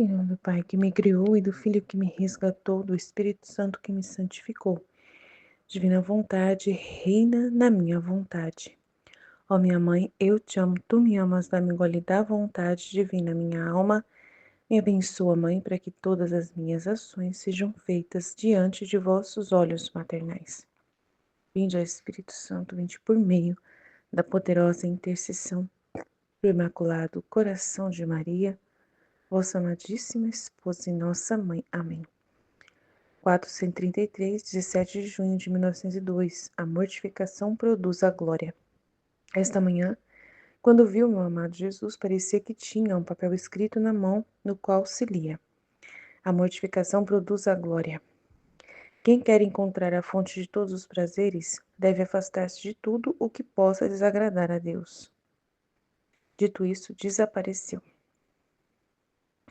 Em nome do Pai que me criou e do Filho que me resgatou, do Espírito Santo que me santificou. Divina vontade, reina na minha vontade. Ó minha mãe, eu te amo, tu me amas, dá-me gole da vontade divina, minha alma. Me abençoa, Mãe, para que todas as minhas ações sejam feitas diante de vossos olhos maternais. Vinde, ó Espírito Santo, vinde por meio da poderosa intercessão do Imaculado Coração de Maria, vossa amadíssima esposa e nossa mãe. Amém. 433, 17 de junho de 1902. A mortificação produz a glória. Esta manhã, quando viu meu amado Jesus, parecia que tinha um papel escrito na mão, no qual se lia: a mortificação produz a glória. Quem quer encontrar a fonte de todos os prazeres, deve afastar-se de tudo o que possa desagradar a Deus. Dito isso, desapareceu.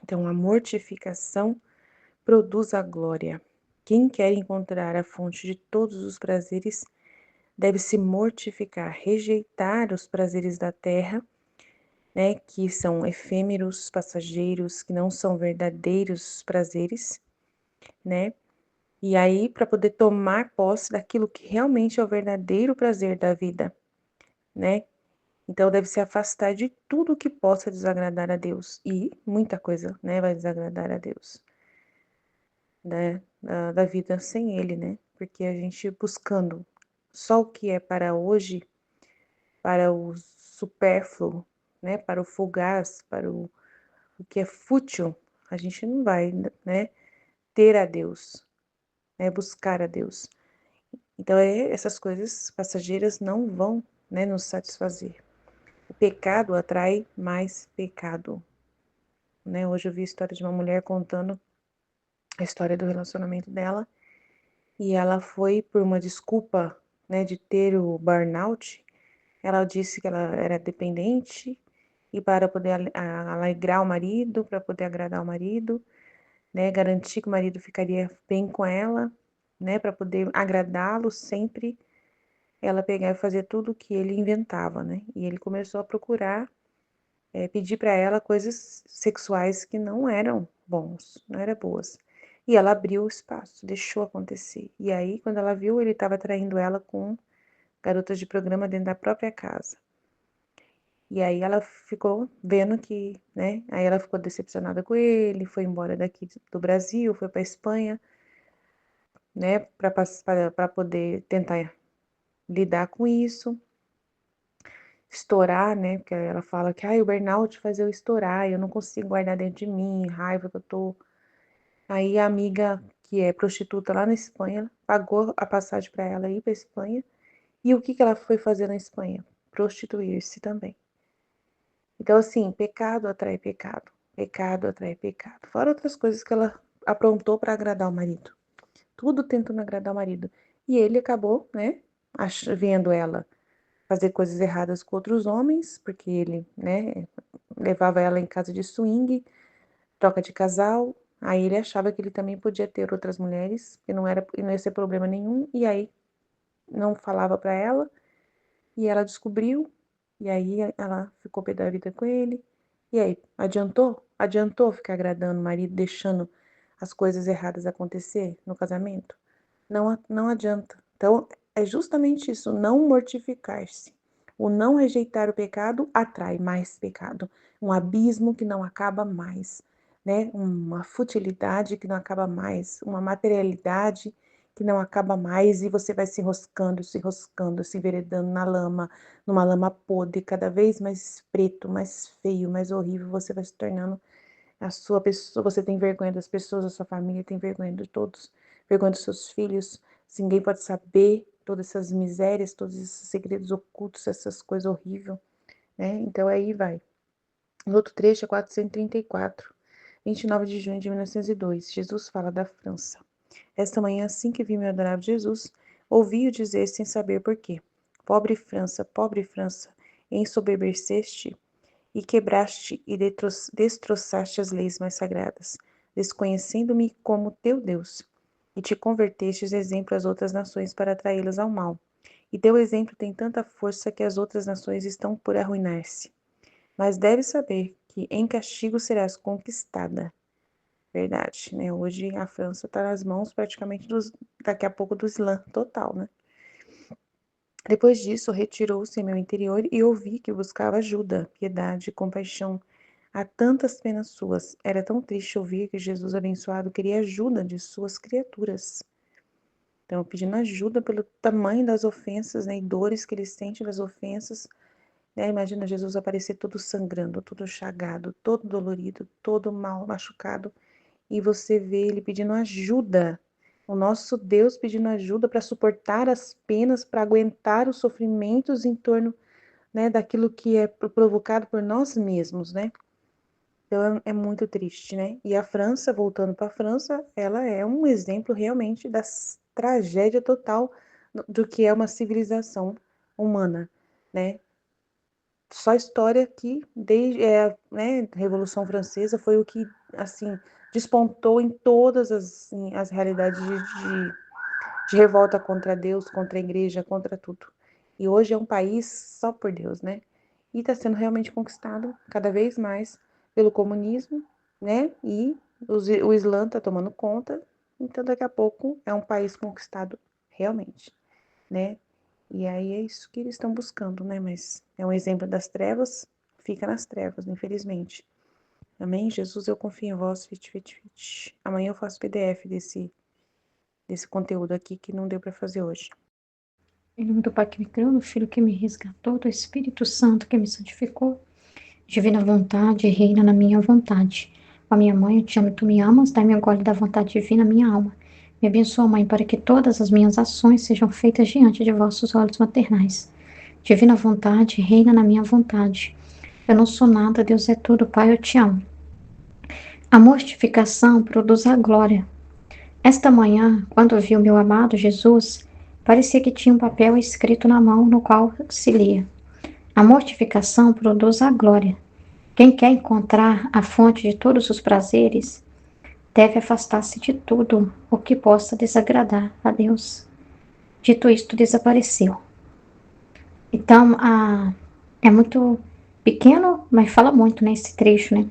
Então, a mortificação produz a glória. Quem quer encontrar a fonte de todos os prazeres, deve se mortificar, rejeitar os prazeres da terra, né, que são efêmeros, passageiros, que não são verdadeiros prazeres, né? E aí, para poder tomar posse daquilo que realmente é o verdadeiro prazer da vida, né? Então, deve se afastar de tudo que possa desagradar a Deus. E muita coisa, né, vai desagradar a Deus, né? Da vida sem Ele, né? Porque a gente buscando só o que é para hoje, para o supérfluo, né? Para o fugaz, para o que é fútil, a gente não vai, né? Ter a Deus, né? Buscar a Deus. Então, essas coisas passageiras não vão, né, nos satisfazer. O pecado atrai mais pecado, né? Hoje eu vi a história de uma mulher contando a história do relacionamento dela e ela foi por uma desculpa, né, de ter o burnout. Ela disse que ela era dependente e para poder alegrar o marido, para poder agradar o marido, né, garantir que o marido ficaria bem com ela, né, para poder agradá-lo sempre, ela pegava e fazia tudo o que ele inventava, né? E ele começou a procurar, pedir para ela coisas sexuais que não eram bons, não eram boas. E ela abriu o espaço, deixou acontecer. E aí, quando ela viu, ele estava traindo ela com garotas de programa dentro da própria casa. E aí ela ficou vendo que, né? Aí ela ficou decepcionada com ele, foi embora daqui do Brasil, foi para Espanha, né? Para poder tentar lidar com isso. Estourar, né? Porque ela fala que o burnout faz eu estourar, eu não consigo guardar dentro de mim, raiva que eu tô. Aí a amiga, que é prostituta lá na Espanha, pagou a passagem para ela ir para Espanha. E o que que ela foi fazer na Espanha? Prostituir-se também. Então, assim, pecado atrai pecado, pecado atrai pecado. Fora outras coisas que ela aprontou para agradar o marido. Tudo tentando agradar o marido. E ele acabou, né, vendo ela fazer coisas erradas com outros homens, porque ele, né, levava ela em casa de swing, troca de casal. Aí ele achava que ele também podia ter outras mulheres, que não ia ser problema nenhum, e aí não falava para ela, e ela descobriu, e aí ela ficou pé da vida com ele. E aí, adiantou? Adiantou ficar agradando o marido, deixando as coisas erradas acontecer no casamento? Não, não adianta. Então, é justamente isso, não mortificar-se. O não rejeitar o pecado atrai mais pecado. Um abismo que não acaba mais, né? Uma futilidade que não acaba mais, uma materialidade que não acaba mais, e você vai se enroscando, se enveredando na lama, numa lama podre, cada vez mais preto, mais feio, mais horrível, você vai se tornando a sua pessoa. Você tem vergonha das pessoas, a sua família tem vergonha de todos, vergonha dos seus filhos. Ninguém pode saber todas essas misérias, todos esses segredos ocultos, essas coisas horríveis, né? Então aí vai. No outro trecho é 434, 29 de junho de 1902. Jesus fala da França. Esta manhã, assim que vi meu adorável Jesus, ouvi-o dizer sem saber por quê: pobre França, ensoberbeceste e quebraste e destroçaste as leis mais sagradas, desconhecendo-me como teu Deus, e te convertestes exemplo às outras nações para atraí-las ao mal. E teu exemplo tem tanta força que as outras nações estão por arruinar-se. Mas deves saber que em castigo serás conquistada. verdade, né? Hoje a França está nas mãos praticamente daqui a pouco do Islã total, né? Depois disso, retirou-se em meu interior e ouvi que buscava ajuda, piedade, compaixão. Há tantas penas suas. Era tão triste ouvir que Jesus abençoado queria ajuda de suas criaturas. Então, pedindo ajuda pelo tamanho das ofensas, né, e dores que ele sente das ofensas, né? Imagina Jesus aparecer todo sangrando, todo chagado, todo dolorido, todo mal machucado, e você vê ele pedindo ajuda. O nosso Deus pedindo ajuda para suportar as penas, para aguentar os sofrimentos em torno, né, daquilo que é provocado por nós mesmos, né? Então é muito triste, né? E a França, voltando para a França, ela é um exemplo realmente da tragédia total do que é uma civilização humana, né? Só história que desde né, a Revolução Francesa foi o que assim despontou em todas as realidades de revolta contra Deus, contra a igreja, contra tudo. E hoje é um país só por Deus, né? E está sendo realmente conquistado cada vez mais pelo comunismo, né? E o Islã está tomando conta. Então, daqui a pouco é um país conquistado realmente, né? E aí é isso que eles estão buscando, né? Mas é um exemplo das trevas, fica nas trevas, infelizmente. Amém? Jesus, eu confio em vós, fit, fit, fit. Amanhã eu faço PDF desse conteúdo aqui que não deu para fazer hoje. Em nome do Pai que me criou, do Filho que me resgatou, do Espírito Santo que me santificou, divina vontade, reina na minha vontade. Ó minha mãe, eu te amo e tu me amas, dai-me agora da vontade divina minha alma. Me abençoa, Mãe, para que todas as minhas ações sejam feitas diante de vossos olhos maternais. Divina vontade, reina na minha vontade. Eu não sou nada, Deus é tudo, Pai, eu te amo. A mortificação produz a glória. Esta manhã, quando vi o meu amado Jesus, parecia que tinha um papel escrito na mão no qual se lia: a mortificação produz a glória. Quem quer encontrar a fonte de todos os prazeres, deve afastar-se de tudo o que possa desagradar a Deus. Dito isto, desapareceu. Então, é muito pequeno, mas fala muito, né, esse trecho, né?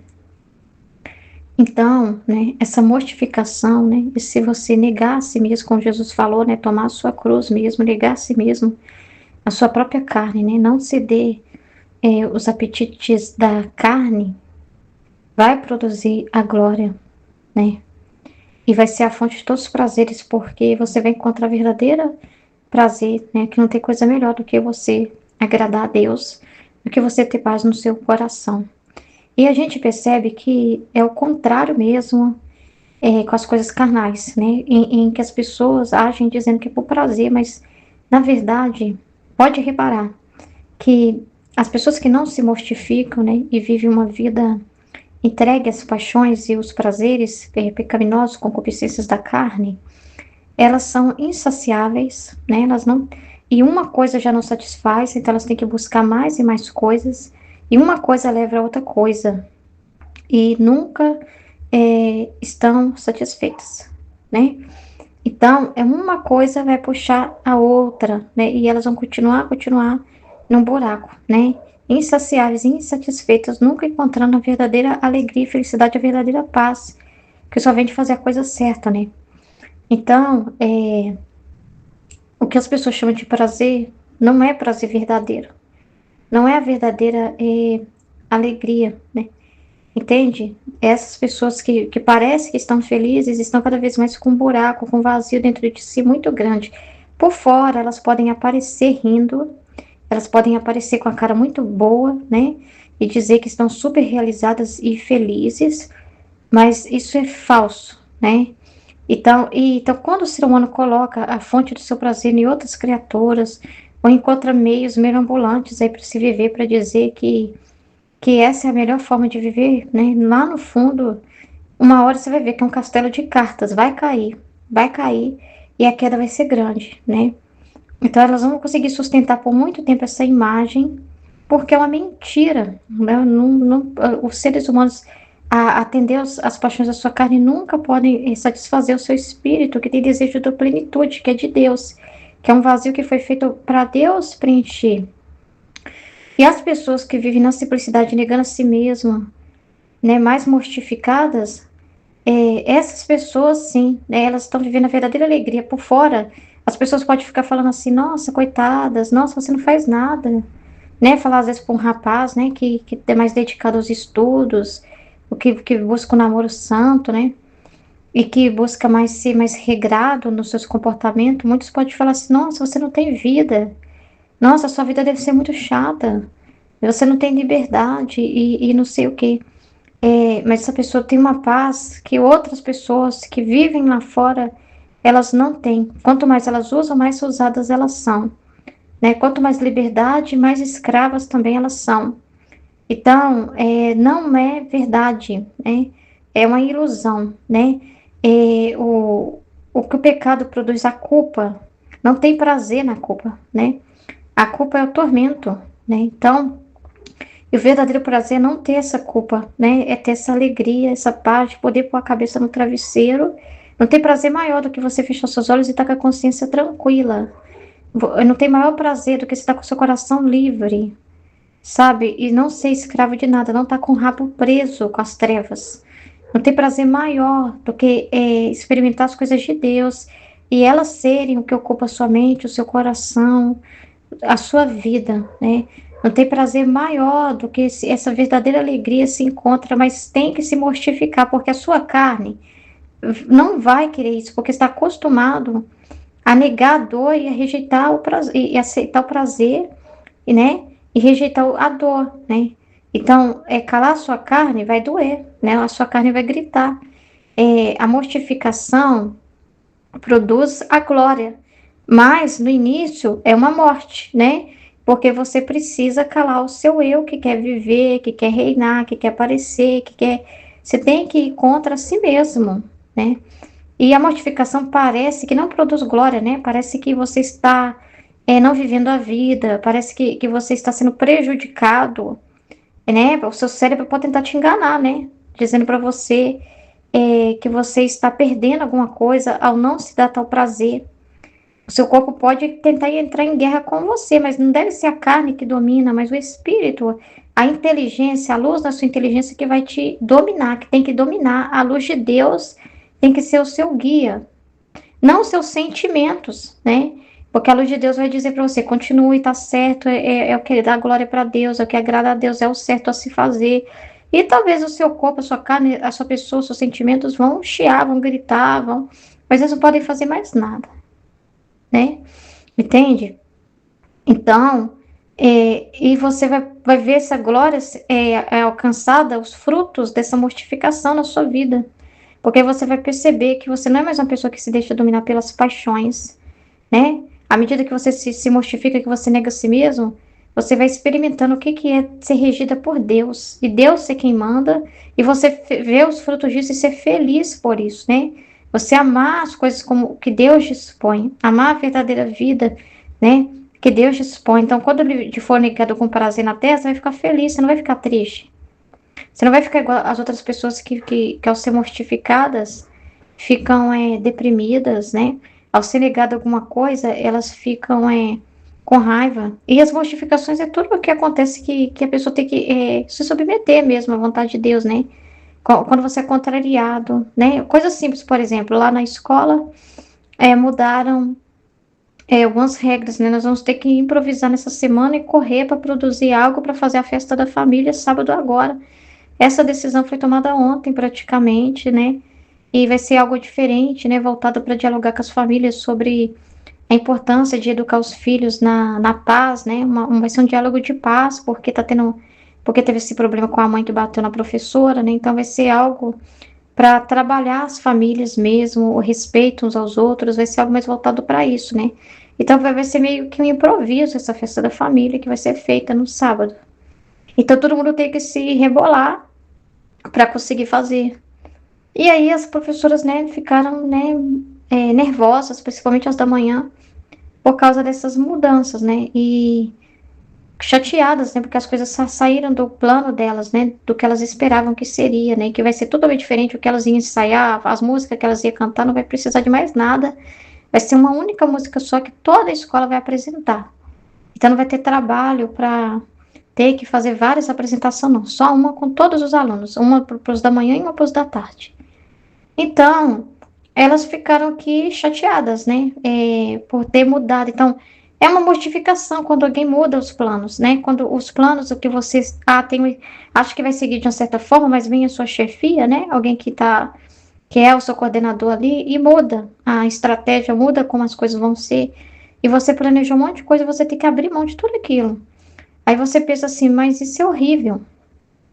Então, né, essa mortificação, né, e se você negar a si mesmo, como Jesus falou, né, tomar a sua cruz mesmo, negar a si mesmo, a sua própria carne, né, não ceder os apetites da carne, vai produzir a glória, né, e vai ser a fonte de todos os prazeres, porque você vai encontrar verdadeiro prazer, né, que não tem coisa melhor do que você agradar a Deus, do que você ter paz no seu coração. E a gente percebe que é o contrário mesmo com as coisas carnais, né? Em que as pessoas agem dizendo que é por prazer, mas na verdade, pode reparar que as pessoas que não se mortificam, né, e vivem uma vida entregue às paixões e os prazeres pecaminosos, concupiscências da carne, elas são insaciáveis, né? Elas não e uma coisa já não satisfaz, então elas têm que buscar mais e mais coisas, e uma coisa leva a outra coisa, e nunca estão satisfeitas, né? Então, uma coisa vai puxar a outra, né? E elas vão continuar num buraco, né? Insaciáveis, insatisfeitas, nunca encontrando a verdadeira alegria, felicidade, a verdadeira paz, que só vem de fazer a coisa certa, né? Então, o que as pessoas chamam de prazer não é prazer verdadeiro, não é a verdadeira alegria, né? Entende? Essas pessoas que parecem que estão felizes estão cada vez mais com um buraco, com um vazio dentro de si muito grande. Por fora, elas podem aparecer rindo, elas podem aparecer com a cara muito boa, né? E dizer que estão super realizadas e felizes, mas isso é falso, né? Então, quando o ser humano coloca a fonte do seu prazer em outras criaturas, ou encontra meios mirabolantes aí para se viver, para dizer que essa é a melhor forma de viver, né? Lá no fundo, uma hora você vai ver que é um castelo de cartas, vai cair e a queda vai ser grande, né? Então elas vão conseguir sustentar por muito tempo essa imagem, porque é uma mentira, né? Os seres humanos a atender as paixões da sua carne nunca podem satisfazer o seu espírito, que tem desejo da plenitude, que é de Deus, que é um vazio que foi feito para Deus preencher. E as pessoas que vivem na simplicidade, negando a si mesma, né, mais mortificadas, Essas pessoas, sim, né, elas estão vivendo a verdadeira alegria. Por fora, as pessoas podem ficar falando assim, nossa, coitadas, nossa, você não faz nada, né? Falar às vezes para um rapaz, né, que é mais dedicado aos estudos, o que busca o namoro santo, né? E que busca mais ser mais regrado nos seus comportamentos, muitos podem falar assim, nossa, você não tem vida, nossa, sua vida deve ser muito chata, você não tem liberdade e não sei o quê. Mas essa pessoa tem uma paz que outras pessoas que vivem lá fora, elas não têm. Quanto mais elas usam, mais usadas elas são, né? Quanto mais liberdade, mais escravas também elas são. Então, não é verdade, né? É uma ilusão, né? É, o, o que o pecado produz, a culpa, não tem prazer na culpa, né? A culpa é o tormento, né? Então, e o verdadeiro prazer é não ter essa culpa, né? É ter essa alegria, essa paz de poder pôr a cabeça no travesseiro. Não tem prazer maior do que você fechar seus olhos e estar com a consciência tranquila. Não tem maior prazer do que você estar com o seu coração livre, sabe? E não ser escravo de nada, não estar com o rabo preso com as trevas. Não tem prazer maior do que experimentar as coisas de Deus e elas serem o que ocupa a sua mente, o seu coração, a sua vida, né? Não tem prazer maior do que essa verdadeira alegria se encontra, mas tem que se mortificar, porque a sua carne não vai querer isso, porque está acostumado a negar a dor e a rejeitar o prazer, e aceitar o prazer, né? E rejeitar a dor, né? Então, calar a sua carne vai doer, né? A sua carne vai gritar. A mortificação produz a glória. Mas no início é uma morte, né? Porque você precisa calar o seu eu que quer viver, que quer reinar, que quer aparecer, que quer. Você tem que ir contra si mesmo, né? E a mortificação parece que não produz glória, né? Parece que você está não vivendo a vida, parece que você está sendo prejudicado, né? O seu cérebro pode tentar te enganar, né? Dizendo para você que você está perdendo alguma coisa ao não se dar tal prazer. O seu corpo pode tentar entrar em guerra com você, mas não deve ser a carne que domina, mas o espírito, a inteligência, a luz da sua inteligência que vai te dominar, que tem que dominar. A luz de Deus tem que ser o seu guia, não os seus sentimentos, né? Porque a luz de Deus vai dizer para você, continue, tá certo, é o que dá glória para Deus, é o que agrada a Deus, é o certo a se fazer. E talvez o seu corpo, a sua carne, a sua pessoa, os seus sentimentos vão chiar, vão gritar, mas eles não podem fazer mais nada, né? Entende? Então, e você vai ver essa glória alcançada, os frutos dessa mortificação na sua vida. Porque você vai perceber que você não é mais uma pessoa que se deixa dominar pelas paixões, né? À medida que você se mortifica, que você nega a si mesmo, você vai experimentando o que é ser regida por Deus. E Deus ser quem manda, e você vê os frutos disso e ser feliz por isso, né? Você amar as coisas como o que Deus dispõe, amar a verdadeira vida, né? Que Deus dispõe. Então, quando ele for negado com prazer na terra, você vai ficar feliz, você não vai ficar triste. Você não vai ficar igual as outras pessoas que ao ser mortificadas, ficam deprimidas, né? Ao ser negado alguma coisa, elas ficam com raiva. E as mortificações é tudo o que acontece que a pessoa tem que se submeter mesmo à vontade de Deus, né? Quando você é contrariado, né? Coisa simples, por exemplo, lá na escola mudaram algumas regras, né? Nós vamos ter que improvisar nessa semana e correr para produzir algo para fazer a festa da família sábado agora. Essa decisão foi tomada ontem, praticamente, né? E vai ser algo diferente, né? Voltado para dialogar com as famílias sobre a importância de educar os filhos na paz, né? Vai ser um diálogo de paz, porque teve esse problema com a mãe que bateu na professora, né? Então vai ser algo para trabalhar as famílias mesmo, o respeito uns aos outros, vai ser algo mais voltado para isso, né? Então vai ser meio que um improviso essa festa da família que vai ser feita no sábado. Então todo mundo tem que se rebolar para conseguir fazer. E aí as professoras, né, ficaram, né, nervosas, principalmente as da manhã, por causa dessas mudanças, né, e chateadas, né, porque as coisas saíram do plano delas, né, do que elas esperavam que seria, né, que vai ser totalmente diferente o que elas iam ensaiar, as músicas que elas iam cantar, não vai precisar de mais nada, vai ser uma única música só que toda a escola vai apresentar. Então não vai ter trabalho para ter que fazer várias apresentações, não, só uma com todos os alunos, uma para os da manhã e uma para os da tarde. Então, elas ficaram aqui chateadas, né? Por ter mudado. Então, é uma mortificação quando alguém muda os planos, né? Quando os planos, o que você acho que vai seguir de uma certa forma, mas vem a sua chefia, né? Alguém que é o seu coordenador ali, e muda a estratégia, muda como as coisas vão ser. E você planejou um monte de coisa, você tem que abrir mão de tudo aquilo. Aí você pensa assim, mas isso é horrível.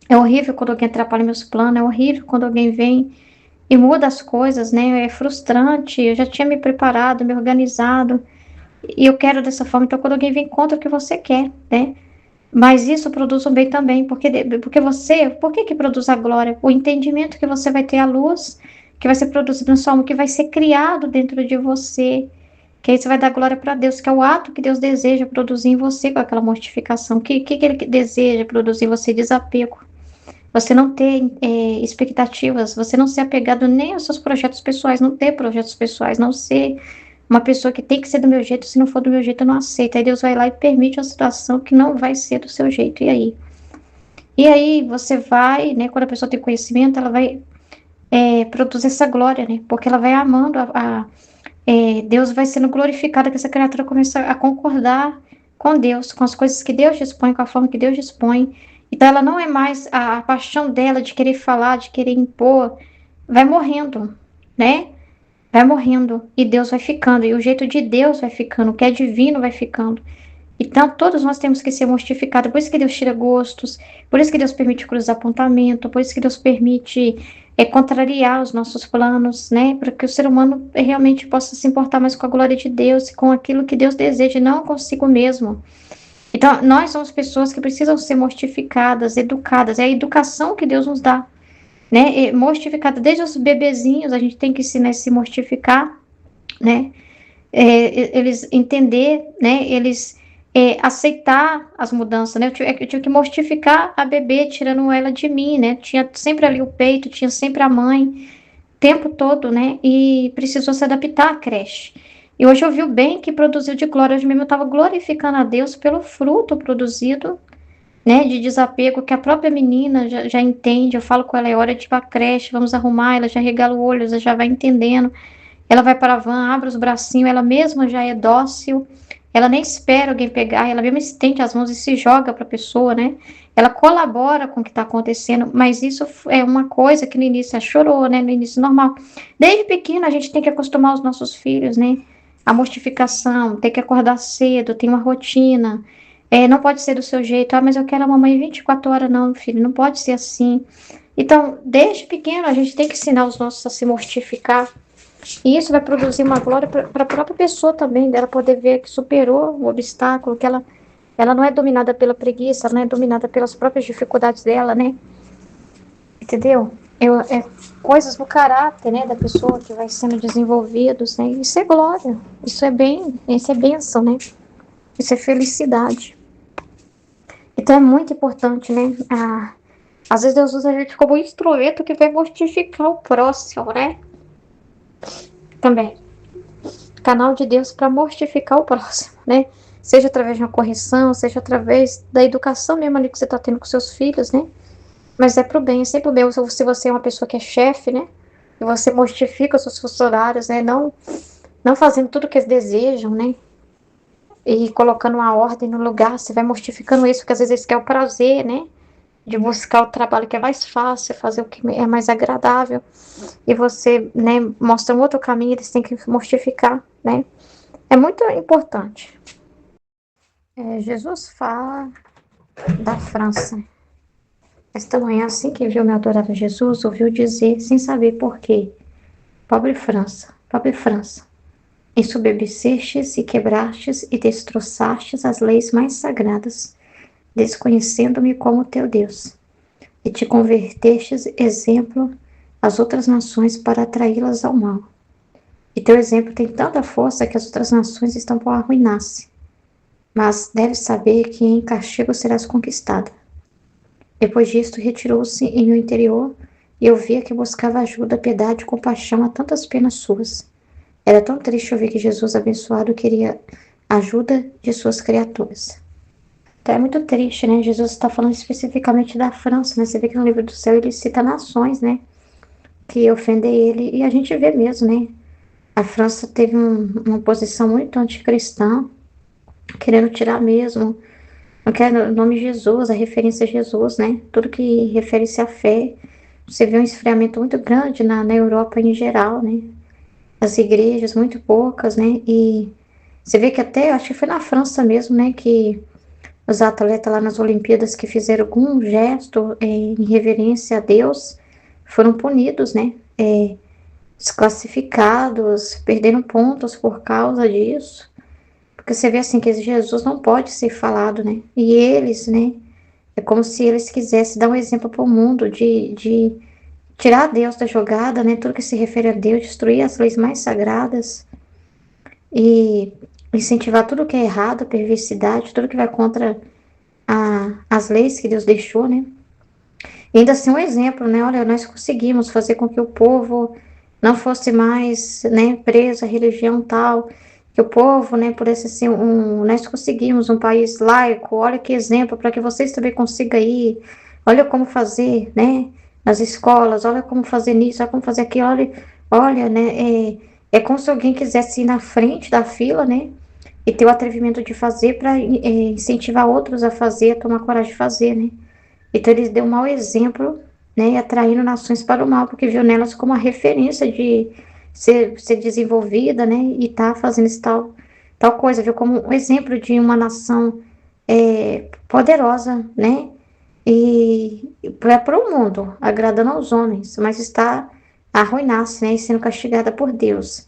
É horrível quando alguém atrapalha meus planos, é horrível quando alguém vem e muda as coisas, né? É frustrante. Eu já tinha me preparado, me organizado, e eu quero dessa forma. Então, quando alguém vem contra o que você quer, né? Mas isso produz um bem também, porque por que produz a glória? O entendimento que você vai ter, a luz que vai ser produzida na sua alma, que vai ser criado dentro de você, que aí você vai dar glória para Deus, que é o ato que Deus deseja produzir em você com aquela mortificação. Que Ele deseja produzir em você? Desapego. Você não ter expectativas, você não ser apegado nem aos seus projetos pessoais, não ter projetos pessoais, não ser uma pessoa que tem que ser do meu jeito, se não for do meu jeito eu não aceito. Aí Deus vai lá e permite uma situação que não vai ser do seu jeito. E aí? E aí você vai, né, quando a pessoa tem conhecimento, ela vai produzir essa glória, né? Porque ela vai amando Deus vai sendo glorificado, que essa criatura começa a concordar com Deus, com as coisas que Deus dispõe, com a forma que Deus dispõe. Então ela não é mais a paixão dela de querer falar, de querer impor, vai morrendo, né? Vai morrendo e Deus vai ficando, e o jeito de Deus vai ficando, o que é divino vai ficando. Então, todos nós temos que ser mortificados. Por isso que Deus tira gostos, por isso que Deus permite cruzar apontamento, por isso que Deus permite contrariar os nossos planos, né? Para que o ser humano realmente possa se importar mais com a glória de Deus, com aquilo que Deus deseja, e não consigo mesmo. Então, nós somos pessoas que precisam ser mortificadas, educadas. É a educação que Deus nos dá, né? Mortificada. Desde os bebezinhos, a gente tem que ensinar a se mortificar, né? Eles entender, né? Eles aceitar as mudanças, né? Eu tive que mortificar a bebê, tirando ela de mim, né? Tinha sempre ali o peito, tinha sempre a mãe, o tempo todo, né? E precisou se adaptar à creche. E hoje eu vi o bem que produziu de glória. Hoje mesmo eu estava glorificando a Deus pelo fruto produzido, né? De desapego, que a própria menina já entende. Eu falo com ela, é hora de ir para a creche, vamos arrumar. Ela já regala o olho, ela já vai entendendo. Ela vai para a van, abre os bracinhos, ela mesma já é dócil, ela nem espera alguém pegar, ela mesma estende as mãos e se joga para a pessoa, né? Ela colabora com o que está acontecendo, mas isso é uma coisa que no início ela chorou, né? No início normal. Desde pequeno a gente tem que acostumar os nossos filhos, né? A mortificação, tem que acordar cedo, tem uma rotina. Não pode ser do seu jeito, mas eu quero a mamãe 24 horas, não, filho, não pode ser assim. Então, desde pequeno a gente tem que ensinar os nossos a se mortificar, e isso vai produzir uma glória para a própria pessoa também, dela poder ver que superou o obstáculo, que ela não é dominada pela preguiça, ela não é dominada pelas próprias dificuldades dela, né? Entendeu? Coisas do caráter, né, da pessoa que vai sendo desenvolvidos, né? Isso é glória, isso é bênção, né? Isso é felicidade. Então é muito importante, né? Às vezes Deus usa a gente como um instrumento que vai mortificar o próximo, né? Também. Canal de Deus para mortificar o próximo, né? Seja através de uma correção, seja através da educação mesmo ali que você está tendo com seus filhos, né? Mas é pro bem, é sempre o bem. Se você é uma pessoa que é chefe, né? E você mortifica os seus funcionários, né? Não fazendo tudo o que eles desejam, né? E colocando uma ordem no lugar, você vai mortificando isso, porque às vezes eles querem o prazer, né? De buscar o trabalho que é mais fácil, fazer o que é mais agradável. E você, né, mostra um outro caminho, eles têm que mortificar, né? É muito importante. Jesus fala da França. Esta manhã, assim que viu meu adorável Jesus, ouviu dizer, sem saber por quê: pobre França, ensoberbecestes e quebrastes e destroçastes as leis mais sagradas, desconhecendo-me como teu Deus, e te convertestes exemplo às outras nações para atraí-las ao mal. E teu exemplo tem tanta força que as outras nações estão por arruinar-se. Mas deves saber que em castigo serás conquistada. Depois disto, retirou-se em meu interior, e eu via que buscava ajuda, piedade e compaixão a tantas penas suas. Era tão triste ouvir que Jesus abençoado queria ajuda de suas criaturas. Então é muito triste, né? Jesus está falando especificamente da França, né? Você vê que no livro do céu ele cita nações, né? que ofender ele, e a gente vê mesmo, né? A França teve uma posição muito anticristã, querendo tirar mesmo, não quer o nome Jesus, a referência a Jesus, né? Tudo que refere-se à fé. Você vê um esfriamento muito grande na Europa em geral, né? As igrejas, muito poucas, né? E você vê que até, acho que foi na França mesmo, né? Que os atletas lá nas Olimpíadas que fizeram algum gesto em reverência a Deus foram punidos, né? Desclassificados, perderam pontos por causa disso. Porque você vê assim que Jesus não pode ser falado, né? E eles, né? É como se eles quisessem dar um exemplo para o mundo de tirar Deus da jogada, né? Tudo que se refere a Deus, destruir as leis mais sagradas e incentivar tudo que é errado, a perversidade, tudo que vai contra as leis que Deus deixou, né? E ainda assim um exemplo, né? Olha, nós conseguimos fazer com que o povo não fosse mais, né, preso à religião tal, que o povo, né, pudesse ser nós conseguimos um país laico, olha que exemplo, para que vocês também consigam ir, olha como fazer, né, nas escolas, olha como fazer nisso, olha como fazer aquilo, olha, né, é como se alguém quisesse ir na frente da fila, né, e ter o atrevimento de fazer para incentivar outros a fazer, a tomar coragem de fazer, né. Então eles deu um mau exemplo, né, atraindo nações para o mal, porque viu nelas como a referência de ser desenvolvida, né, e tá fazendo esse tal coisa, viu como um exemplo de uma nação poderosa, né, e para o mundo, agradando aos homens, mas está a arruinar-se, né, e sendo castigada por Deus.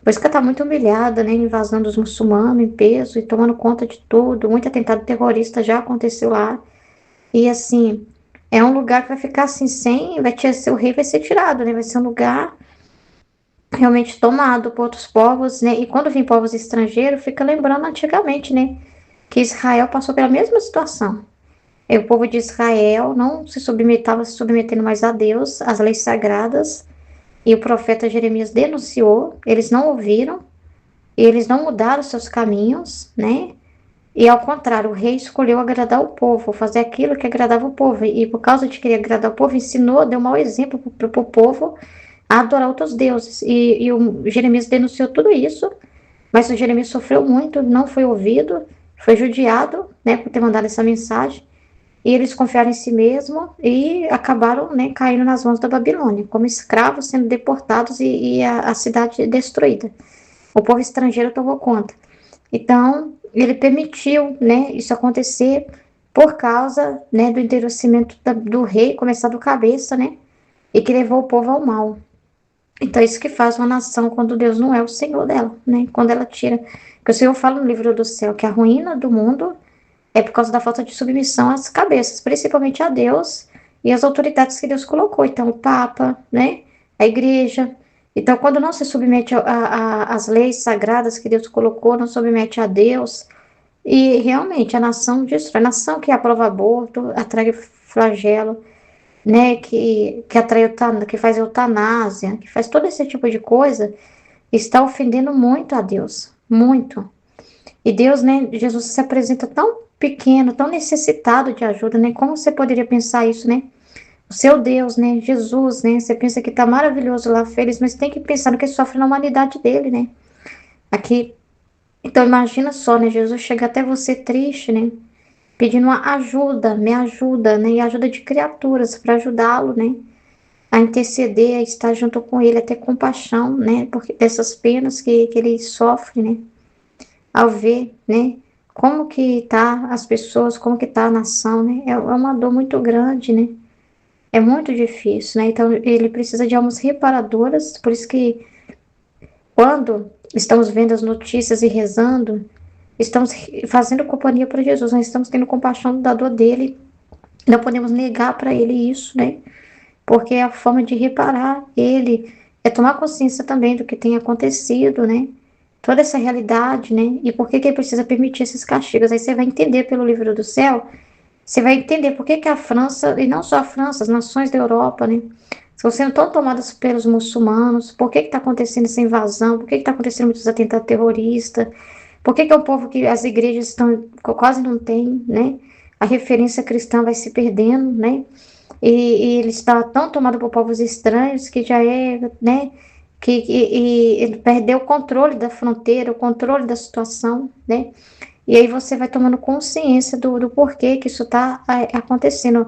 Por isso que ela está muito humilhada, né, invasando os muçulmanos em peso e tomando conta de tudo. Muito atentado terrorista já aconteceu lá. E assim, é um lugar que vai ficar assim, o rei vai ser tirado, né? Vai ser um lugar realmente tomado por outros povos, né? E quando vem povos estrangeiros, fica lembrando antigamente, né? Que Israel passou pela mesma situação. E o povo de Israel não se submetava, se submetendo mais a Deus, às leis sagradas, e o profeta Jeremias denunciou, eles não ouviram, e eles não mudaram seus caminhos, né? E ao contrário, o rei escolheu agradar o povo, fazer aquilo que agradava o povo. E por causa de querer agradar o povo, ensinou, deu um mau exemplo para o povo a adorar outros deuses. E o Jeremias denunciou tudo isso, mas o Jeremias sofreu muito, não foi ouvido, foi judiado, né, por ter mandado essa mensagem. E eles confiaram em si mesmo e acabaram, né, caindo nas mãos da Babilônia, como escravos sendo deportados e a cidade destruída. O povo estrangeiro tomou conta. Então, ele permitiu, né, isso acontecer por causa, né, do endurecimento do rei, começar do cabeça, né, e que levou o povo ao mal. Então, isso que faz uma nação quando Deus não é o Senhor dela, né, quando ela tira. Porque o Senhor fala no livro do céu que a ruína do mundo é por causa da falta de submissão às cabeças, principalmente a Deus e às autoridades que Deus colocou. Então, o Papa, né, a igreja. Então, quando não se submete às leis sagradas que Deus colocou, não submete a Deus, e realmente a nação destrói. A nação que aprova aborto, atrai flagelo, né, que atrai que faz eutanásia, que faz todo esse tipo de coisa, está ofendendo muito a Deus, muito. E Deus, né, Jesus se apresenta tão pequeno, tão necessitado de ajuda, né? Como você poderia pensar isso, né? O seu Deus, né, Jesus, né? Você pensa que tá maravilhoso lá, feliz, mas tem que pensar no que sofre na humanidade dele, né? Aqui, então imagina só, né? Jesus chega até você triste, né? Pedindo uma ajuda, me ajuda, né? E ajuda de criaturas para ajudá-lo, né? A interceder, a estar junto com ele, a ter compaixão, né? Porque dessas penas que ele sofre, né? Ao ver, né? Como que tá as pessoas, como que tá a nação, né? É uma dor muito grande, né? É muito difícil, né? Então ele precisa de almas reparadoras, por isso que quando estamos vendo as notícias e rezando, estamos fazendo companhia para Jesus, nós estamos tendo compaixão da dor dele, não podemos negar para ele isso, né? Porque é a forma de reparar ele, é tomar consciência também do que tem acontecido, né? Toda essa realidade, né? E por que que ele precisa permitir esses castigos? Aí você vai entender pelo livro do céu, você vai entender por que que a França, e não só a França, as nações da Europa, né? Estão sendo tão tomadas pelos muçulmanos, por que está acontecendo essa invasão, por que está acontecendo muitos atentados terroristas, por que que é um povo que as igrejas estão, quase não tem, né? a referência cristã vai se perdendo, né? E ele está tão tomado por povos estranhos que já é, né? E ele perdeu o controle da fronteira, o controle da situação, né? E aí você vai tomando consciência do porquê que isso está acontecendo.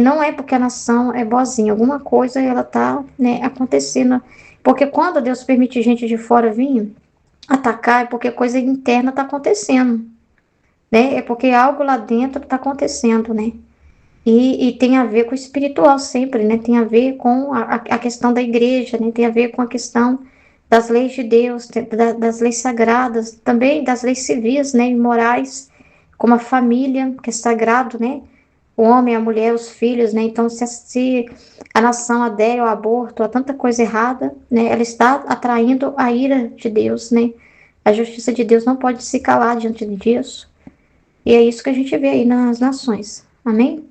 Não é porque a nação é boazinha, alguma coisa ela está, né, acontecendo. Porque quando Deus permite gente de fora vir atacar, é porque coisa interna está acontecendo, né? É porque algo lá dentro está acontecendo, né? E tem a ver com o espiritual sempre, né? Tem a ver com a questão da igreja, né? Tem a ver com a questão das leis de Deus, das leis sagradas, também das leis civis, né? E morais, como a família, que é sagrado, né? O homem, a mulher, os filhos, né? Então, se a nação adere ao aborto, a tanta coisa errada, né? Ela está atraindo a ira de Deus, né? A justiça de Deus não pode se calar diante disso. E é isso que a gente vê aí nas nações. Amém?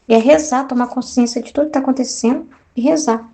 E é rezar, tomar consciência de tudo que está acontecendo e rezar.